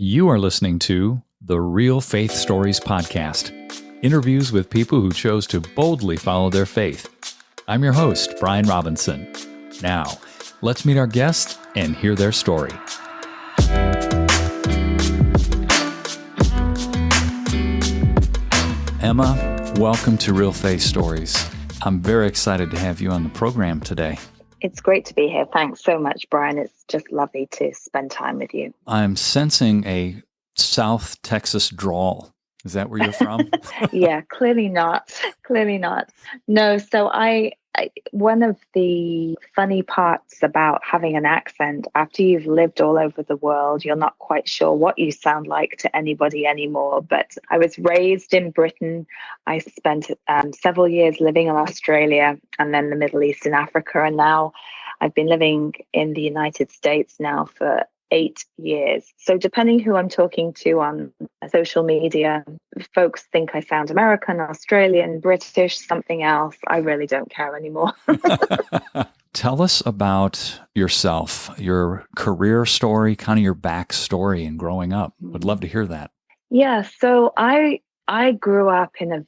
You are listening to the Real Faith Stories podcast, interviews with people who chose to boldly follow their faith. I'm your host, Brian Robinson. Now, let's meet our guest and hear their story. Emma, welcome to Real Faith Stories. I'm very excited to have you on the program today. It's great to be here. Thanks so much, Brian. It's just lovely to spend time with you. I'm sensing a South Texas drawl. Is that where you're from? Yeah, clearly not. Clearly not. No, so I one of the funny parts about having an accent, after you've lived all over the world, you're not quite sure what you sound like to anybody anymore. But I was raised in Britain. I spent several years living in Australia and then the Middle East and Africa. And now I've been living in the United States now for 8 years. So depending who I'm talking to on social media, folks think I sound American, Australian, British, something else. I really don't care anymore. Tell us about yourself, your career story, kind of your backstory and growing up. Would love to hear that. Yeah, so I grew up in a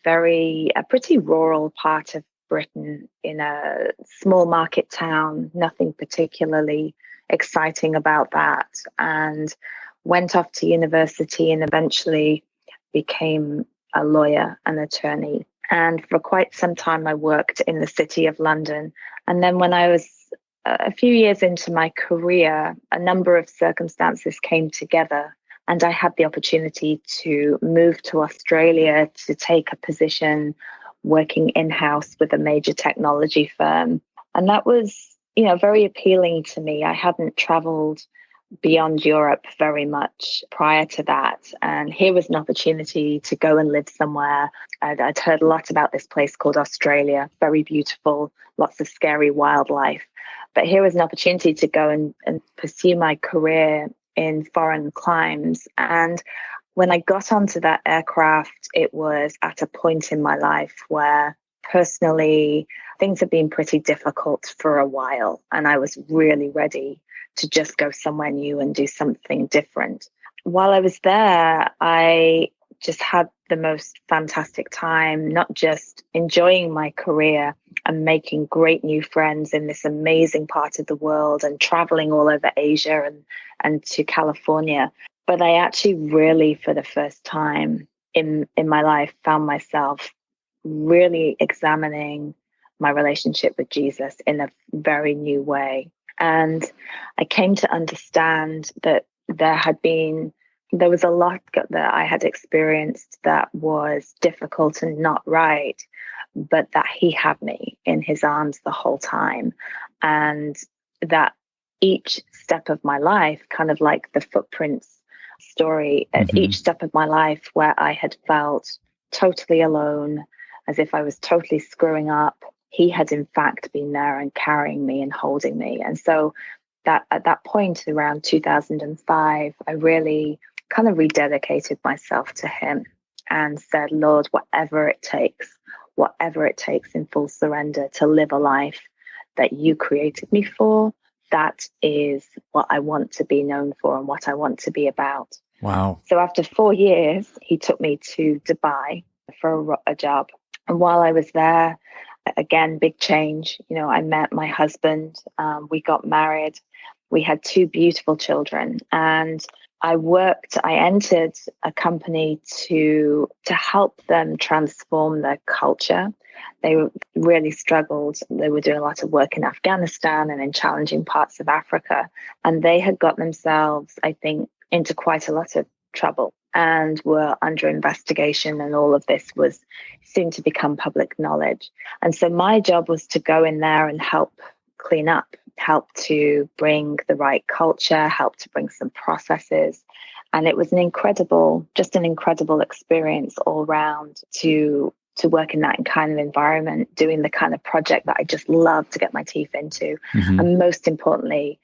pretty rural part of Britain, in a small market town, nothing particularly exciting about that, and went off to university and eventually became a lawyer, an attorney. And for quite some time, I worked in the city of London. And then when I was a few years into my career, a number of circumstances came together, and I had the opportunity to move to Australia to take a position working in-house with a major technology firm. And that was very appealing to me. I hadn't traveled beyond Europe very much prior to that. And here was an opportunity to go and live somewhere. I'd heard a lot about this place called Australia, very beautiful, lots of scary wildlife. But here was an opportunity to go and pursue my career in foreign climes. And when I got onto that aircraft, it was at a point in my life where personally, things have been pretty difficult for a while, and I was really ready to just go somewhere new and do something different. While I was there, I just had the most fantastic time, not just enjoying my career and making great new friends in this amazing part of the world and traveling all over Asia and to California, but I actually really, for the first time in my life, found myself really examining my relationship with Jesus in a very new way. And I came to understand that there was a lot that I had experienced that was difficult and not right, but that he had me in his arms the whole time. And that each step of my life, kind of like the footprints story, at each step of my life where I had felt totally alone, as if I was totally screwing up, he had in fact been there and carrying me and holding me. And so that at that point around 2005, I really kind of rededicated myself to him and said, Lord, whatever it takes in full surrender to live a life that you created me for, that is what I want to be known for and what I want to be about. Wow. So after 4 years, he took me to Dubai for a job. And while I was there, again, big change. I met my husband. We got married. We had 2 beautiful children. And I entered a company to help them transform their culture. They really struggled. They were doing a lot of work in Afghanistan and in challenging parts of Africa. And they had got themselves, I think, into quite a lot of trouble and were under investigation, and all of this was soon to become public knowledge. And so my job was to go in there and help clean up, help to bring the right culture, help to bring some processes. And it was an incredible experience all round to work in that kind of environment, doing the kind of project that I just love to get my teeth into. And most importantly,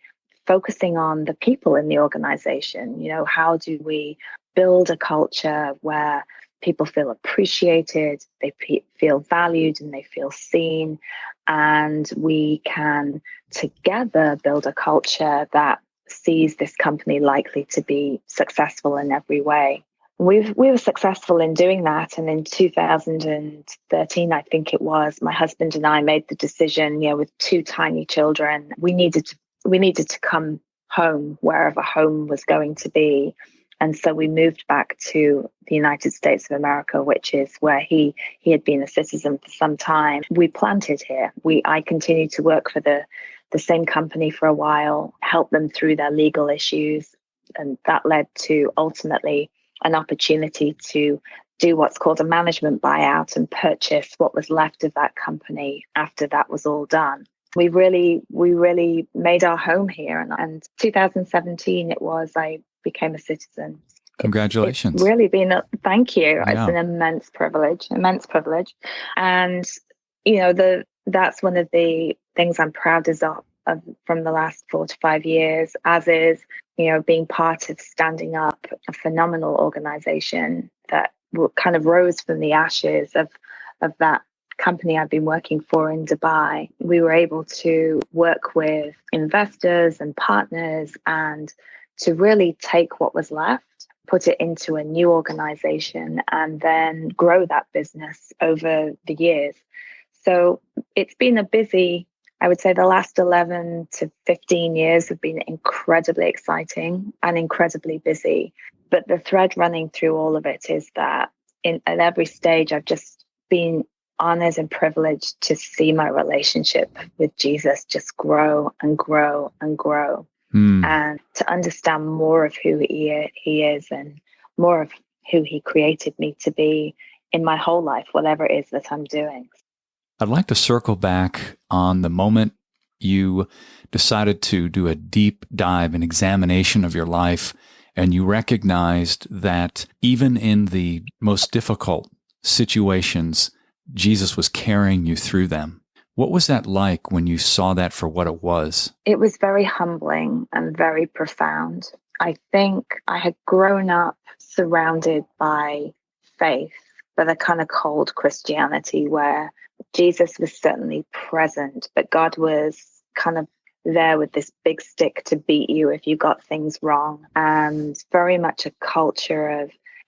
focusing on the people in the organization. How do we build a culture where people feel appreciated, they feel valued, and they feel seen, and we can together build a culture that sees this company likely to be successful in every way. We were successful in doing that. And in 2013, I think it was, my husband and I made the decision, with two tiny children, we needed to come home, wherever home was going to be. And so we moved back to the United States of America, which is where he had been a citizen for some time. We planted here. I continued to work for the same company for a while, help them through their legal issues. And that led to ultimately an opportunity to do what's called a management buyout and purchase what was left of that company after that was all done. We really made our home here. And 2017 it was, I became a citizen. Congratulations. It's really been thank you. Yeah. It's an immense privilege. And, that's one of the things I'm proudest of from the last 4 to 5 years, as is, being part of standing up a phenomenal organization that kind of rose from the ashes of that company I've been working for in Dubai. We were able to work with investors and partners and to really take what was left, put it into a new organization, and then grow that business over the years. So it's been a busy, I would say the last 11 to 15 years have been incredibly exciting and incredibly busy. But the thread running through all of it is that at every stage, I've just been honored and privileged to see my relationship with Jesus just grow and grow and grow. And to understand more of who he is and more of who he created me to be in my whole life, whatever it is that I'm doing. I'd like to circle back on the moment you decided to do a deep dive and examination of your life, and you recognized that even in the most difficult situations, Jesus was carrying you through them. What was that like when you saw that for what it was? It was very humbling and very profound. I think I had grown up surrounded by faith, but a kind of cold Christianity where Jesus was certainly present, but God was kind of there with this big stick to beat you if you got things wrong, and very much a culture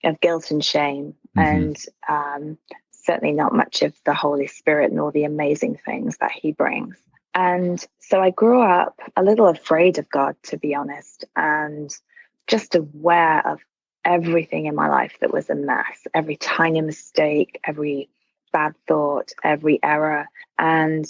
of guilt and shame, and certainly not much of the Holy Spirit nor the amazing things that he brings. And so I grew up a little afraid of God, to be honest, and just aware of everything in my life that was a mess, every tiny mistake, every bad thought, every error. And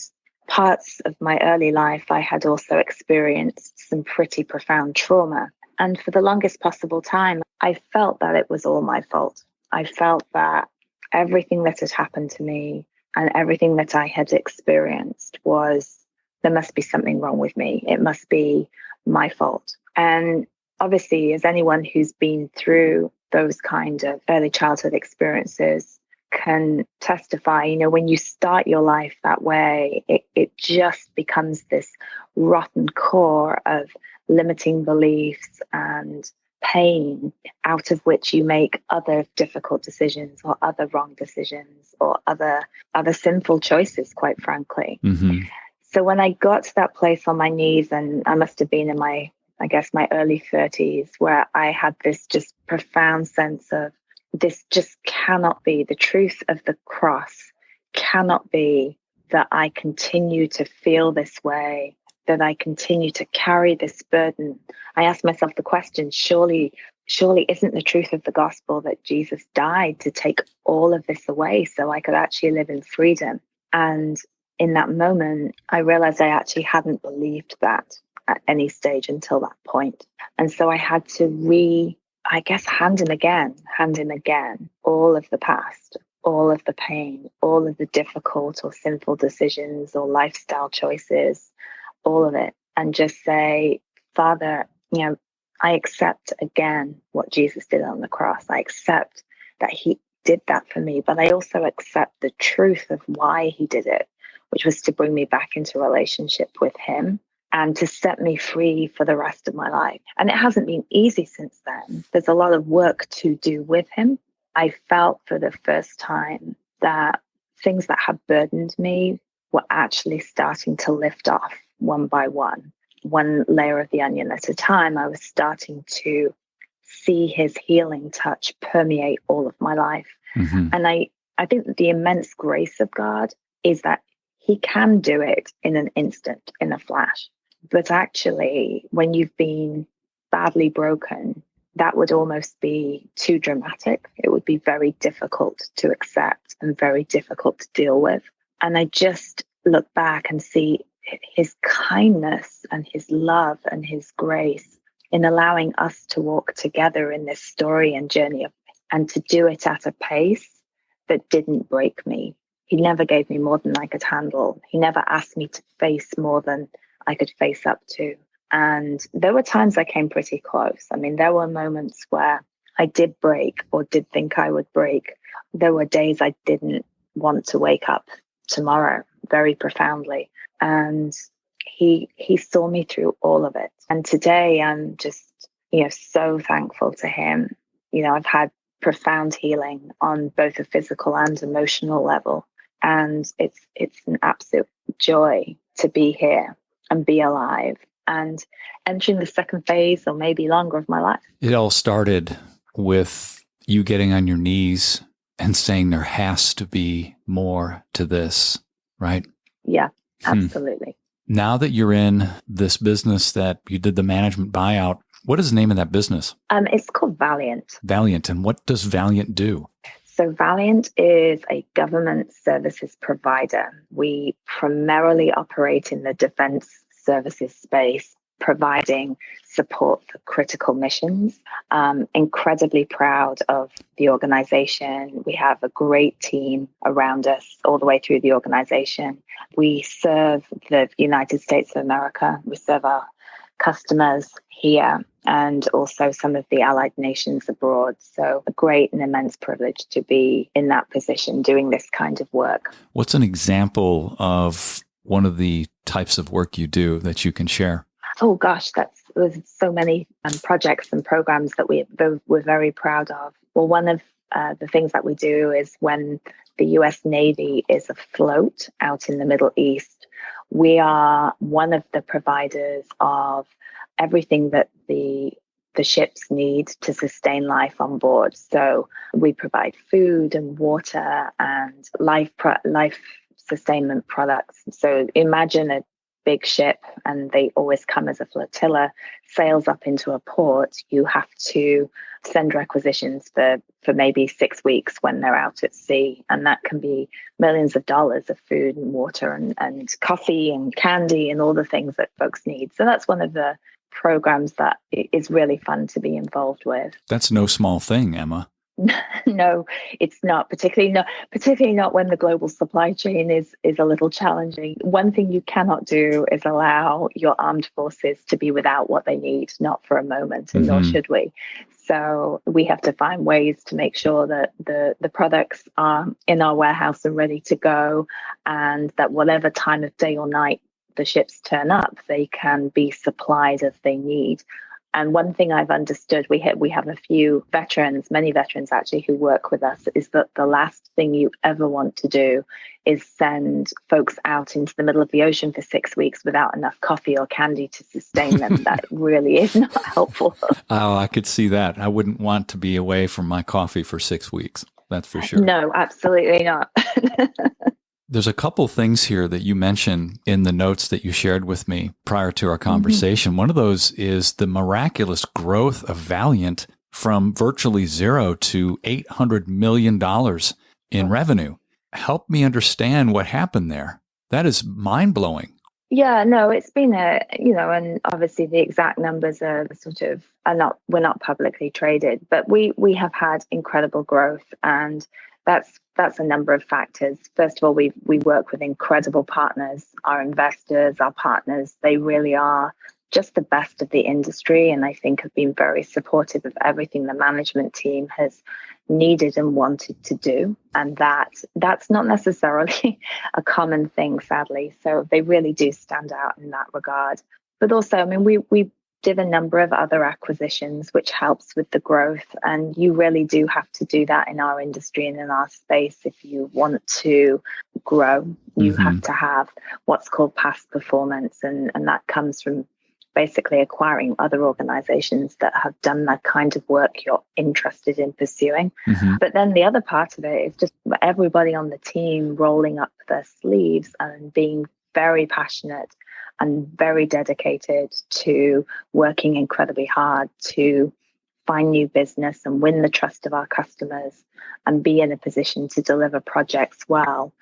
parts of my early life, I had also experienced some pretty profound trauma. And for the longest possible time, I felt that it was all my fault. I felt that everything that had happened to me and everything that I had experienced there must be something wrong with me. It must be my fault. And obviously, as anyone who's been through those kind of early childhood experiences can testify, when you start your life that way, it just becomes this rotten core of limiting beliefs and pain, out of which you make other difficult decisions or other wrong decisions or other sinful choices, quite frankly. So when I got to that place on my knees, and I must have been in my early 30s, where I had this just profound sense of, this just cannot be. The truth of the cross cannot be that I continue to feel this way, that I continue to carry this burden. I asked myself the question, surely isn't the truth of the gospel that Jesus died to take all of this away so I could actually live in freedom? And in that moment, I realized I actually hadn't believed that at any stage until that point. And so I had to hand him again all of the past, all of the pain, all of the difficult or sinful decisions or lifestyle choices, all of it, and just say, Father, I accept again what Jesus did on the cross. I accept that he did that for me, but I also accept the truth of why he did it, which was to bring me back into relationship with him and to set me free for the rest of my life. And it hasn't been easy since then. There's a lot of work to do with him. I felt for the first time that things that had burdened me were actually starting to lift off one by one. one layer of the onion at a time, I was starting to see his healing touch permeate all of my life. And I think that the immense grace of God is that he can do it in an instant, in a flash. But actually, when you've been badly broken, that would almost be too dramatic. It would be very difficult to accept and very difficult to deal with. And I just look back and see his kindness and his love and his grace in allowing us to walk together in this story and journey and to do it at a pace that didn't break me. He never gave me more than I could handle. He never asked me to face more than I could face up to. And there were times I came pretty close. I mean, there were moments where I did break or did think I would break. There were days I didn't want to wake up tomorrow very profoundly. And he saw me through all of it. And today I'm just, so thankful to him. I've had profound healing on both a physical and emotional level. And it's an absolute joy to be here and be alive and entering the second phase or maybe longer of my life. It all started with you getting on your knees and saying there has to be more to this, right? Yeah, absolutely. Now that you're in this business that you did the management buyout, what is the name of that business? It's called Valiant. Valiant. And what does Valiant do? So Valiant is a government services provider. We primarily operate in the defense services space, providing support for critical missions. Incredibly proud of the organization. We have a great team around us all the way through the organization. We serve the United States of America. We serve our customers here and also some of the allied nations abroad. So a great and immense privilege to be in that position doing this kind of work. What's an example of one of the types of work you do that you can share? Oh gosh, there's so many projects and programs that we're very proud of. Well, one of the things that we do is when the US Navy is afloat out in the Middle East, we are one of the providers of everything that the ships need to sustain life on board. So we provide food and water and life sustainment products. So imagine a big ship, and they always come as a flotilla, sails up into a port. You have to send requisitions for maybe 6 weeks when they're out at sea. And that can be millions of dollars of food and water and coffee and candy and all the things that folks need. So that's one of the programs that is really fun to be involved with. That's no small thing, Emma. No, it's not, particularly not when the global supply chain is a little challenging. One thing you cannot do is allow your armed forces to be without what they need, not for a moment, and nor should we. So we have to find ways to make sure that the products are in our warehouse and ready to go, and that whatever time of day or night the ships turn up, they can be supplied as they need. And one thing I've understood, we have a few veterans, many veterans actually, who work with us, is that the last thing you ever want to do is send folks out into the middle of the ocean for 6 weeks without enough coffee or candy to sustain them. That really is not helpful. Oh, I could see that. I wouldn't want to be away from my coffee for 6 weeks. That's for sure. No, absolutely not. There's a couple things here that you mentioned in the notes that you shared with me prior to our conversation. One of those is the miraculous growth of Valiant from virtually zero to $800 million in revenue. Help me understand what happened there. That is mind-blowing. Yeah, no, it's been and obviously the exact numbers are we're not publicly traded, but we have had incredible growth, and that's a number of factors. First of all, we work with incredible partners, our investors, our partners. They really are just the best of the industry, and I think have been very supportive of everything the management team has needed and wanted to do. And that's not necessarily a common thing, sadly. So they really do stand out in that regard. But also, I mean, we did a number of other acquisitions, which helps with the growth. And you really do have to do that in our industry and in our space. If you want to grow, you have to have what's called past performance. And that comes from basically acquiring other organizations that have done that kind of work you're interested in pursuing. Mm-hmm. But then the other part of it is just everybody on the team rolling up their sleeves and being very passionate and very dedicated to working incredibly hard to find new business and win the trust of our customers and be in a position to deliver projects well.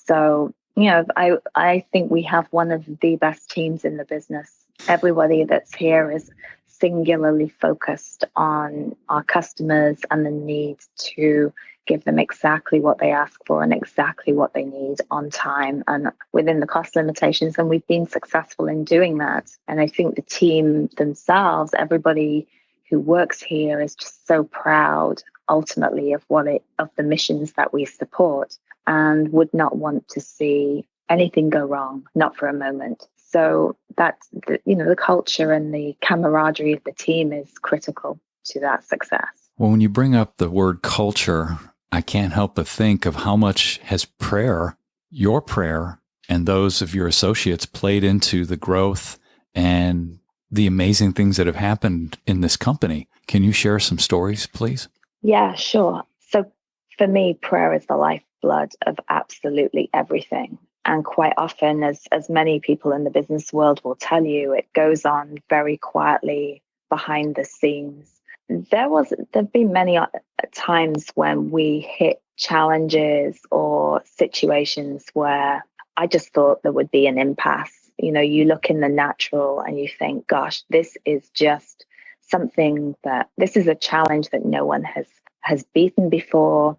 So, I think we have one of the best teams in the business. Everybody that's here is singularly focused on our customers and the need to give them exactly what they ask for and exactly what they need on time and within the cost limitations. And we've been successful in doing that. And I think the team themselves, everybody who works here, is just so proud ultimately of the missions that we support, and would not want to see anything go wrong, not for a moment. So that's the culture and the camaraderie of the team is critical to that success. Well, when you bring up the word culture, I can't help but think of how much has your prayer and those of your associates played into the growth and the amazing things that have happened in this company. Can you share some stories, please? Yeah, sure. So for me, prayer is the lifeblood of absolutely everything. And quite often, as many people in the business world will tell you, it goes on very quietly behind the scenes. There've been many times when we hit challenges or situations where I just thought there would be an impasse. You look in the natural and you think, gosh, this is just this is a challenge that no one has beaten before,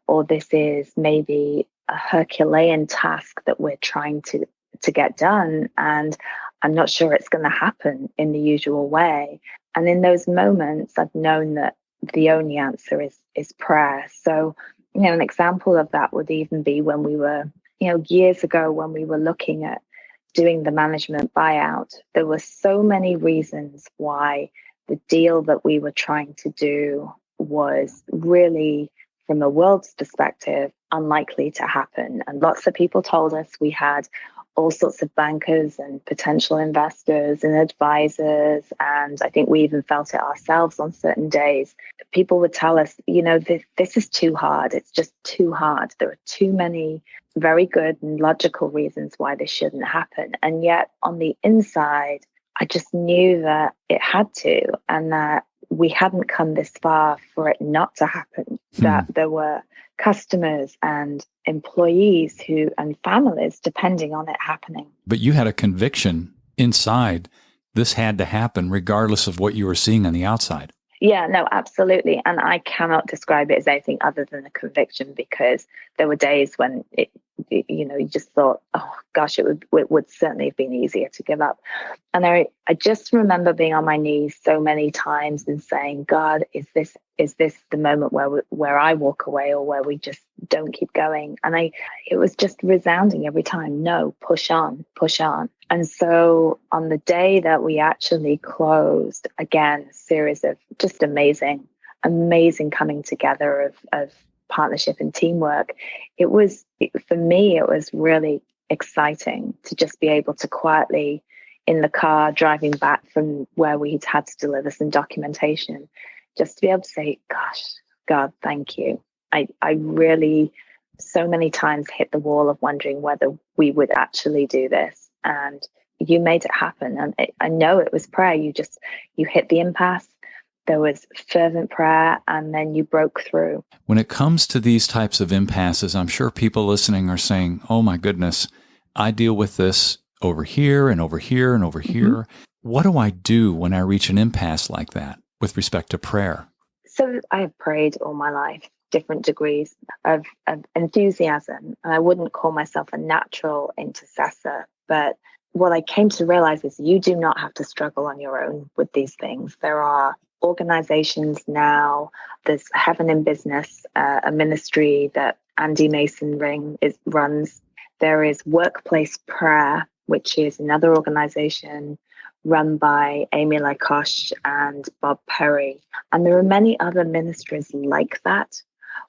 or this is maybe a Herculean task that we're trying to get done, and I'm not sure it's going to happen in the usual way. And in those moments, I've known that the only answer is prayer. So, an example of that would even be when we were, years ago, when we were looking at doing the management buyout. There were so many reasons why the deal that we were trying to do was really, from a world's perspective, unlikely to happen. And lots of people told us we had all sorts of bankers and potential investors and advisors. And I think we even felt it ourselves on certain days. People would tell us, this is too hard. It's just too hard. There are too many very good and logical reasons why this shouldn't happen. And yet on the inside, I just knew that it had to, and that we hadn't come this far for it not to happen, that there were customers and employees and families depending on it happening. But you had a conviction inside this had to happen regardless of what you were seeing on the outside. Yeah, no, absolutely. And I cannot describe it as anything other than a conviction, because there were days when you just thought, oh gosh, it would certainly have been easier to give up. And I just remember being on my knees so many times and saying, God, is this the moment where I walk away, or where we just don't keep going? And it was just resounding every time, no, push on, push on. And so on the day that we actually closed, again, a series of just amazing coming together of partnership and teamwork. For me, it was really exciting to just be able to quietly, in the car driving back from where we'd had to deliver some documentation, just to be able to say, gosh, God, thank you. I really so many times hit the wall of wondering whether we would actually do this. And you made it happen. And I know it was prayer. You hit the impasse. There was fervent prayer, and then you broke through. When it comes to these types of impasses, I'm sure people listening are saying, oh my goodness, I deal with this over here and over here and over here. What do I do when I reach an impasse like that with respect to prayer? So I have prayed all my life, different degrees of enthusiasm. And I wouldn't call myself a natural intercessor, but what I came to realize is you do not have to struggle on your own with these things. There are organizations now. There's Heaven in Business, a ministry that Andy Mason runs. There is Workplace Prayer, which is another organization run by Amy Lykosh and Bob Perry. And there are many other ministries like that,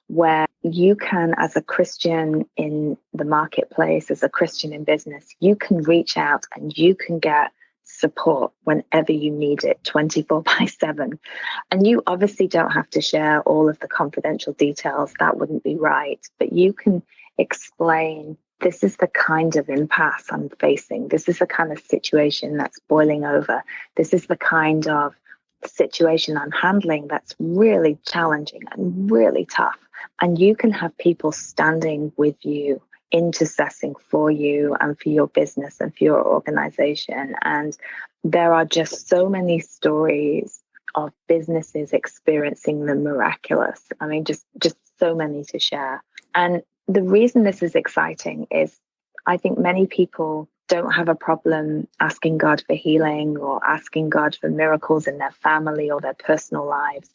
where you can, as a Christian in the marketplace, as a Christian in business, you can reach out and you can get support whenever you need it, 24/7. And you obviously don't have to share all of the confidential details. That wouldn't be right. But you can explain, this is the kind of impasse I'm facing. This is the kind of situation that's boiling over. This is the kind of situation I'm handling that's really challenging and really tough. And you can have people standing with you, intercessing for you and for your business and for your organization. And there are just so many stories of businesses experiencing the miraculous. I mean, just so many to share. And the reason this is exciting is I think many people don't have a problem asking God for healing or asking God for miracles in their family or their personal lives.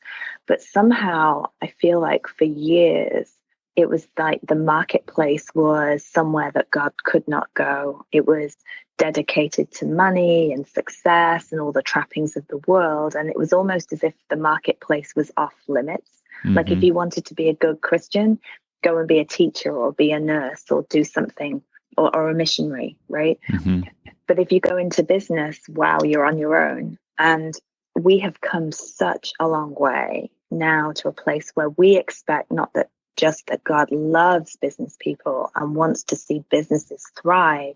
But somehow I feel like for years, it was like the marketplace was somewhere that God could not go. It was dedicated to money and success and all the trappings of the world. And it was almost as if the marketplace was off limits. Mm-hmm. Like if you wanted to be a good Christian, go and be a teacher or be a nurse or do something or a missionary, right? Mm-hmm. But if you go into business, wow, you're on your own. And we have come such a long way now to a place where we expect not that just that God loves business people and wants to see businesses thrive,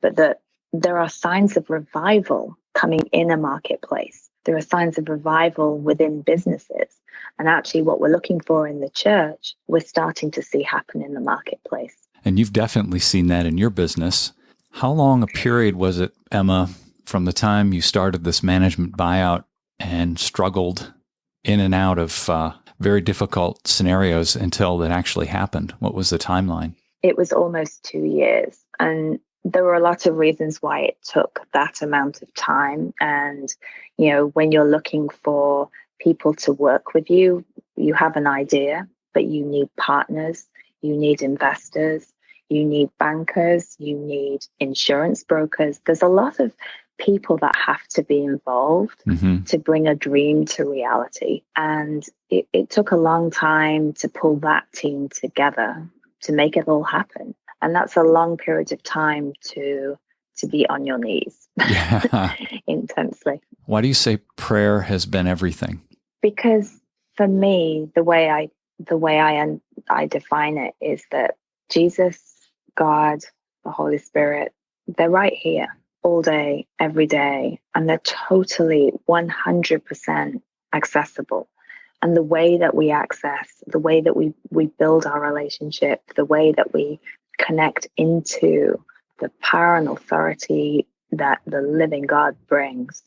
but that there are signs of revival coming in a marketplace. There are signs of revival within businesses. And actually what we're looking for in the church, we're starting to see happen in the marketplace. And you've definitely seen that in your business. How long a period was it, Emma, from the time you started this management buyout and struggled in and out of very difficult scenarios until it actually happened? What was the timeline? It was almost 2 years. And there were a lot of reasons why it took that amount of time. And, you know, when you're looking for people to work with you, you have an idea, but you need partners, you need investors, you need bankers, you need insurance brokers. There's a lot of people that have to be involved to bring a dream to reality. And it took a long time to pull that team together to make it all happen. And that's a long period of time to be on your knees intensely. Why do you say prayer has been everything? Because for me, the way I define it is that Jesus, God, the Holy Spirit, they're right here all day, every day, and they're totally 100% accessible. And the way that we access, the way that we build our relationship, the way that we connect into the power and authority that the living God brings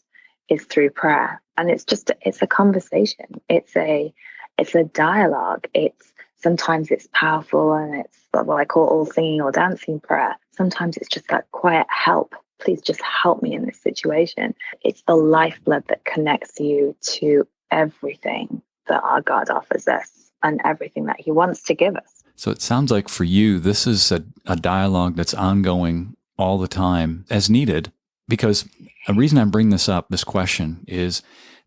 is through prayer. And it's a conversation. It's a dialogue. Sometimes it's powerful and it's what I call all singing or dancing prayer. Sometimes it's just that quiet help. Please just help me in this situation. It's the lifeblood that connects you to everything that our God offers us and everything that he wants to give us. So it sounds like for you, this is a dialogue that's ongoing all the time as needed, because a reason I bring this question is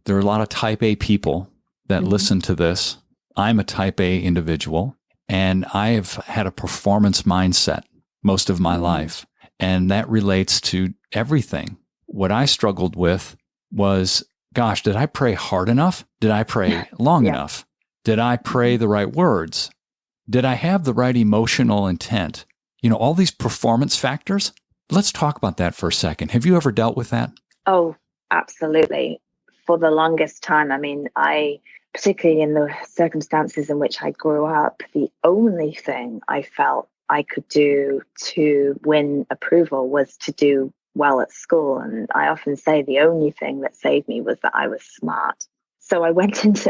there are a lot of type A people that listen to this. I'm a type A individual, and I have had a performance mindset most of my life, and that relates to everything. What I struggled with was, gosh, did I pray hard enough? Did I pray long enough? Did I pray the right words? Did I have the right emotional intent? You know, all these performance factors. Let's talk about that for a second. Have you ever dealt with that? Oh, absolutely. For the longest time, I mean, particularly in the circumstances in which I grew up, the only thing I felt I could do to win approval was to do well at school. And I often say the only thing that saved me was that I was smart. So I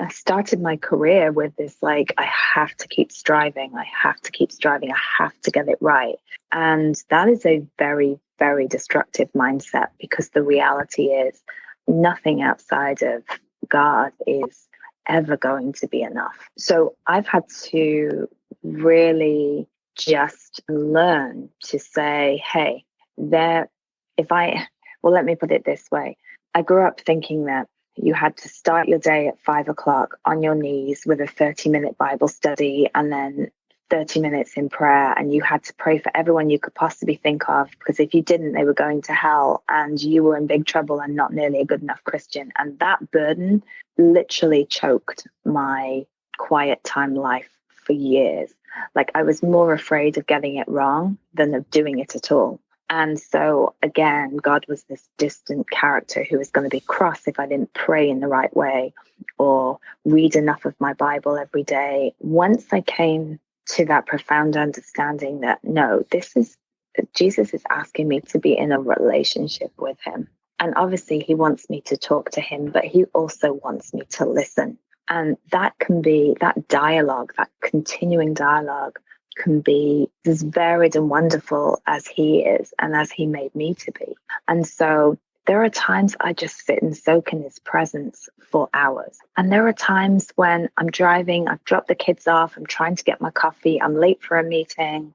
started my career with this, like, I have to keep striving. I have to keep striving. I have to get it right. And that is a very, very destructive mindset, because the reality is nothing outside of God is ever going to be enough. So I've had to really just learn to say, hey, let me put it this way. I grew up thinking that you had to start your day at 5 o'clock on your knees with a 30-minute Bible study and then 30 minutes in prayer and you had to pray for everyone you could possibly think of, because if you didn't, they were going to hell and you were in big trouble and not nearly a good enough Christian. And that burden literally choked my quiet time life for years. Like, I was more afraid of getting it wrong than of doing it at all. And so again, God was this distant character who was going to be cross if I didn't pray in the right way or read enough of my Bible every day. Once I came to that profound understanding that, no, Jesus is asking me to be in a relationship with him. And obviously he wants me to talk to him, but he also wants me to listen. And that can be, that dialogue, that continuing dialogue can be as varied and wonderful as he is and as he made me to be. And so there are times I just sit and soak in his presence for hours. And there are times when I'm driving, I've dropped the kids off, I'm trying to get my coffee, I'm late for a meeting,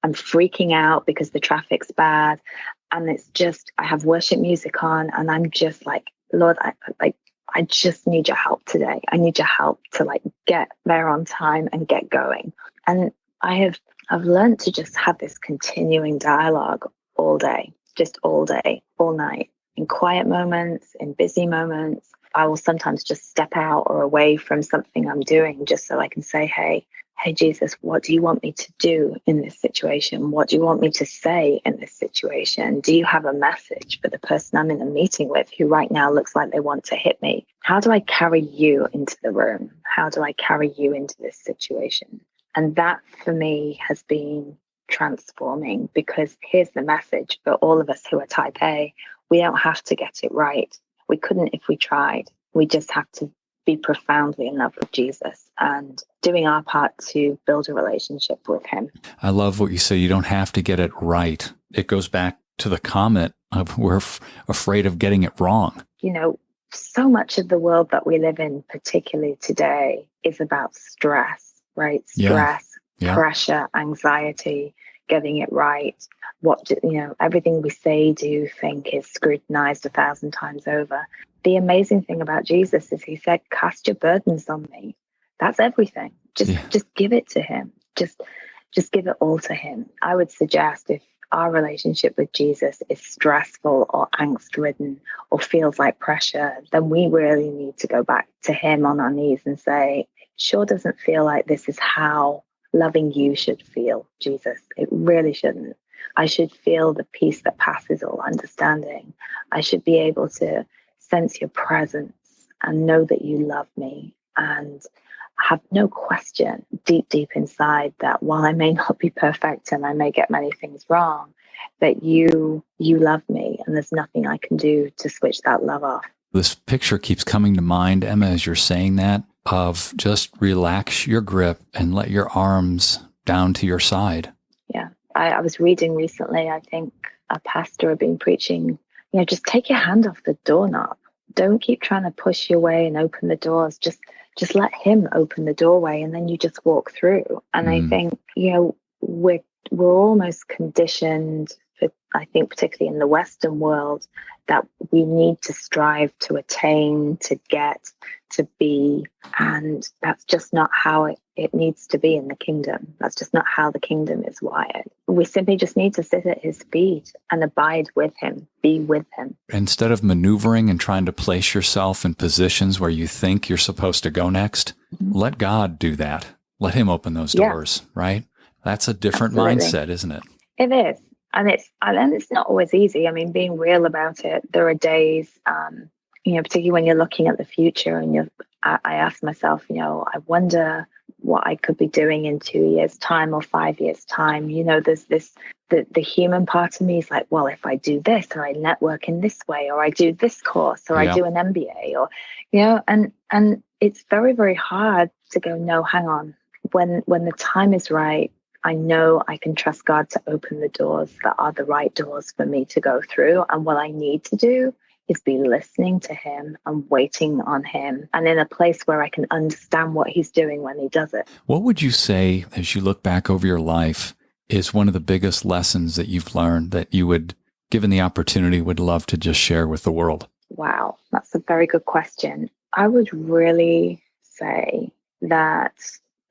I'm freaking out because the traffic's bad. And it's just, I have worship music on and I'm just like, Lord, I just need your help today. I need your help to get there on time and get going. And I've learned to just have this continuing dialogue all day, just all day, all night, in quiet moments, in busy moments. I will sometimes just step out or away from something I'm doing just so I can say, hey, Jesus, what do you want me to do in this situation? What do you want me to say in this situation? Do you have a message for the person I'm in a meeting with who right now looks like they want to hit me? How do I carry you into the room? How do I carry you into this situation? And that for me has been transforming, because here's the message for all of us who are type A. We don't have to get it right. We couldn't if we tried. We just have to be profoundly in love with Jesus and doing our part to build a relationship with him. I love what you say. You don't have to get it right. It goes back to the comment of we're afraid of getting it wrong. So much of the world that we live in, particularly today, is about stress. Right? Stress, pressure, anxiety, getting it right. Everything we say, do, think is scrutinized 1,000 times over. The amazing thing about Jesus is he said, cast your burdens on me. That's everything. Just give it to him. Just give it all to him. I would suggest if our relationship with Jesus is stressful or angst-ridden or feels like pressure, then we really need to go back to him on our knees and say, sure doesn't feel like this is how loving you should feel, Jesus. It really shouldn't. I should feel the peace that passes all understanding. I should be able to sense your presence and know that you love me and have no question deep inside that while I may not be perfect and I may get many things wrong, that you love me and there's nothing I can do to switch that love off. This picture keeps coming to mind, Emma, as you're saying that, of just relax your grip and let your arms down to your side. Yeah. I was reading recently, I think a pastor had been preaching, just take your hand off the doorknob. Don't keep trying to push your way and open the doors. Just let him open the doorway and then you just walk through. And I think, we're almost conditioned, I think particularly in the Western world, that we need to strive to attain, to get, to be. And that's just not how it needs to be in the kingdom. That's just not how the kingdom is wired. We simply just need to sit at his feet and abide with him, be with him. Instead of maneuvering and trying to place yourself in positions where you think you're supposed to go next, let God do that. Let him open those doors, right? That's a different mindset, isn't it? It is. And it's not always easy. I mean, being real about it, there are days, particularly when you're looking at the future and I ask myself, I wonder what I could be doing in 2 years' time or 5 years' time. There's the human part of me is like, well, if I do this or I network in this way or I do this course or I do an MBA or, and it's very, very hard to go, no, hang on. When the time is right, I know I can trust God to open the doors that are the right doors for me to go through. And what I need to do is be listening to him and waiting on him and in a place where I can understand what he's doing when he does it. What would you say, as you look back over your life, is one of the biggest lessons that you've learned that you would, given the opportunity, would love to just share with the world? Wow, that's a very good question. I would really say that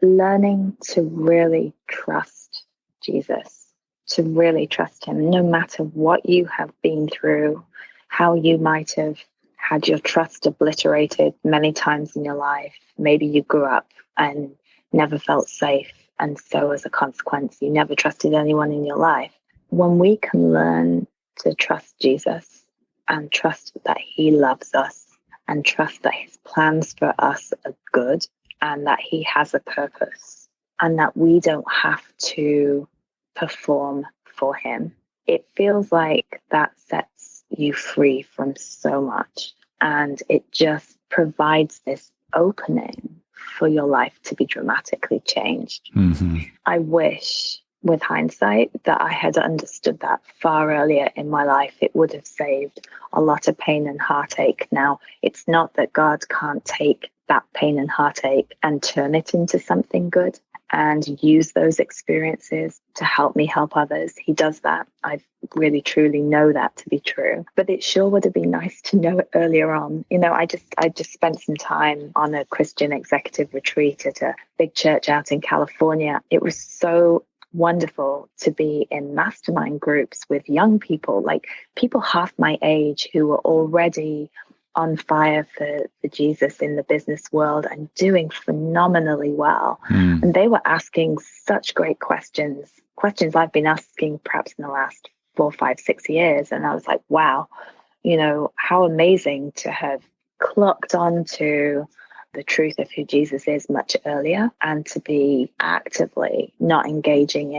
learning to really trust Jesus, to really trust him, no matter what you have been through, how you might have had your trust obliterated many times in your life. Maybe you grew up and never felt safe, and so as a consequence, you never trusted anyone in your life. When we can learn to trust Jesus and trust that he loves us and trust that his plans for us are good and that he has a purpose and that we don't have to perform for him, it feels like that sets you free from so much. And it just provides this opening for your life to be dramatically changed. Mm-hmm. I wish, with hindsight, that I had understood that far earlier in my life. It would have saved a lot of pain and heartache. Now, it's not that God can't take that pain and heartache and turn it into something good and use those experiences to help me help others. He does that. I really, truly know that to be true. But it sure would have been nice to know it earlier on. You know, I just spent some time on a Christian executive retreat at a big church out in California. It was so wonderful to be in mastermind groups with young people, like people half my age who were already on fire for Jesus in the business world and doing phenomenally well. And they were asking such great questions I've been asking perhaps in the last 4, 5, 6 years. And I was like, wow, you know, how amazing to have clocked onto the truth of who Jesus is much earlier and to be actively not engaging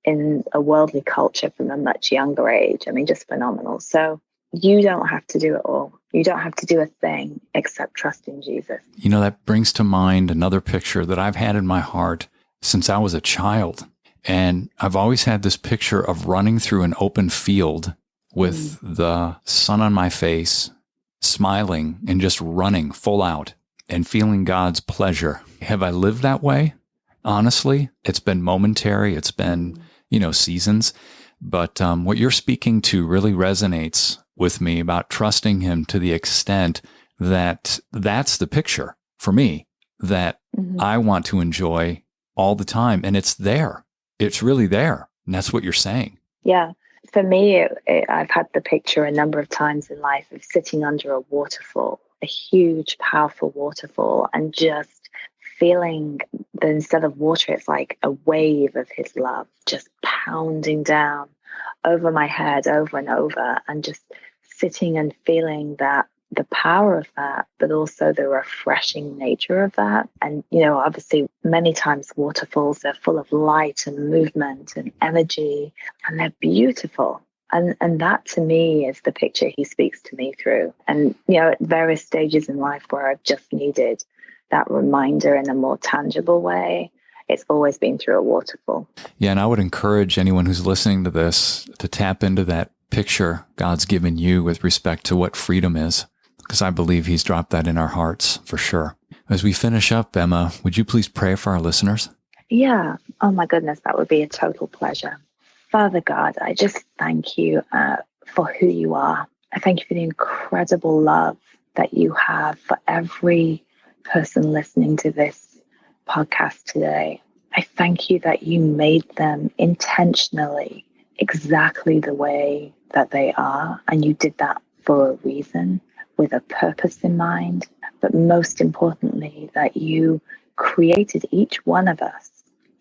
in a worldly culture from a much younger age. I mean, just phenomenal. So you don't have to do it all. You don't have to do a thing except trust in Jesus. You know, that brings to mind another picture that I've had in my heart since I was a child. And I've always had this picture of running through an open field with the sun on my face, smiling and just running full out and feeling God's pleasure. Have I lived that way? Honestly, it's been momentary. It's been, seasons. But what you're speaking to really resonates with me about trusting him to the extent that that's the picture for me that I want to enjoy all the time. And it's there. It's really there. And that's what you're saying. Yeah. For me, I've had the picture a number of times in life of sitting under a waterfall, a huge, powerful waterfall, and just feeling that instead of water, it's like a wave of his love just pounding down over my head over and over, and just sitting and feeling that the power of that, but also the refreshing nature of that. And, obviously many times waterfalls are full of light and movement and energy, and they're beautiful. And that to me is the picture he speaks to me through. And, at various stages in life where I've just needed that reminder in a more tangible way, it's always been through a waterfall. Yeah, and I would encourage anyone who's listening to this to tap into that picture God's given you with respect to what freedom is, because I believe he's dropped that in our hearts for sure. As we finish up, Emma, would you please pray for our listeners? Yeah. Oh my goodness, that would be a total pleasure. Father God, I just thank you for who you are. I thank you for the incredible love that you have for every person listening to this podcast today. I thank you that you made them intentionally exactly the way that they are, and you did that for a reason, with a purpose in mind, but most importantly, that you created each one of us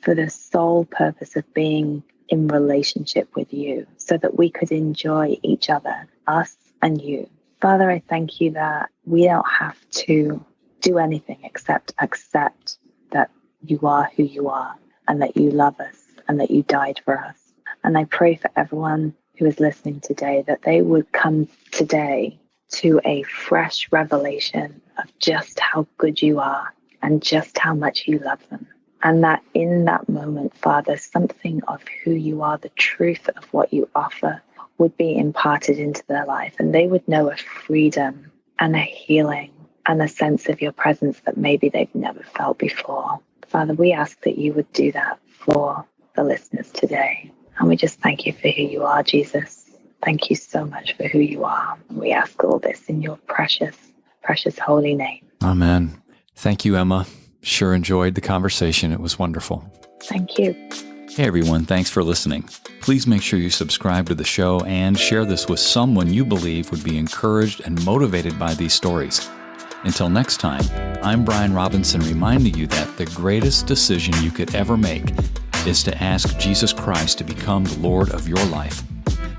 for the sole purpose of being in relationship with you so that we could enjoy each other, us and you. Father, I thank you that we don't have to do anything except accept that you are who you are and that you love us and that you died for us. And I pray for everyone who is listening today that they would come today to a fresh revelation of just how good you are and just how much you love them. And that in that moment, Father, something of who you are, the truth of what you offer, would be imparted into their life. And they would know a freedom and a healing and a sense of your presence that maybe they've never felt before. Father, we ask that you would do that for the listeners today. And we just thank you for who you are, Jesus. Thank you so much for who you are. We ask all this in your precious, precious holy name. Amen. Thank you, Emma. Sure enjoyed the conversation. It was wonderful. Thank you. Hey everyone, thanks for listening. Please make sure you subscribe to the show and share this with someone you believe would be encouraged and motivated by these stories. Until next time, I'm Brian Robinson, reminding you that the greatest decision you could ever make is to ask Jesus Christ to become the Lord of your life.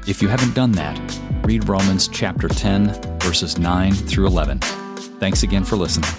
If you haven't done that, read Romans chapter 10, verses 9 through 11. Thanks again for listening.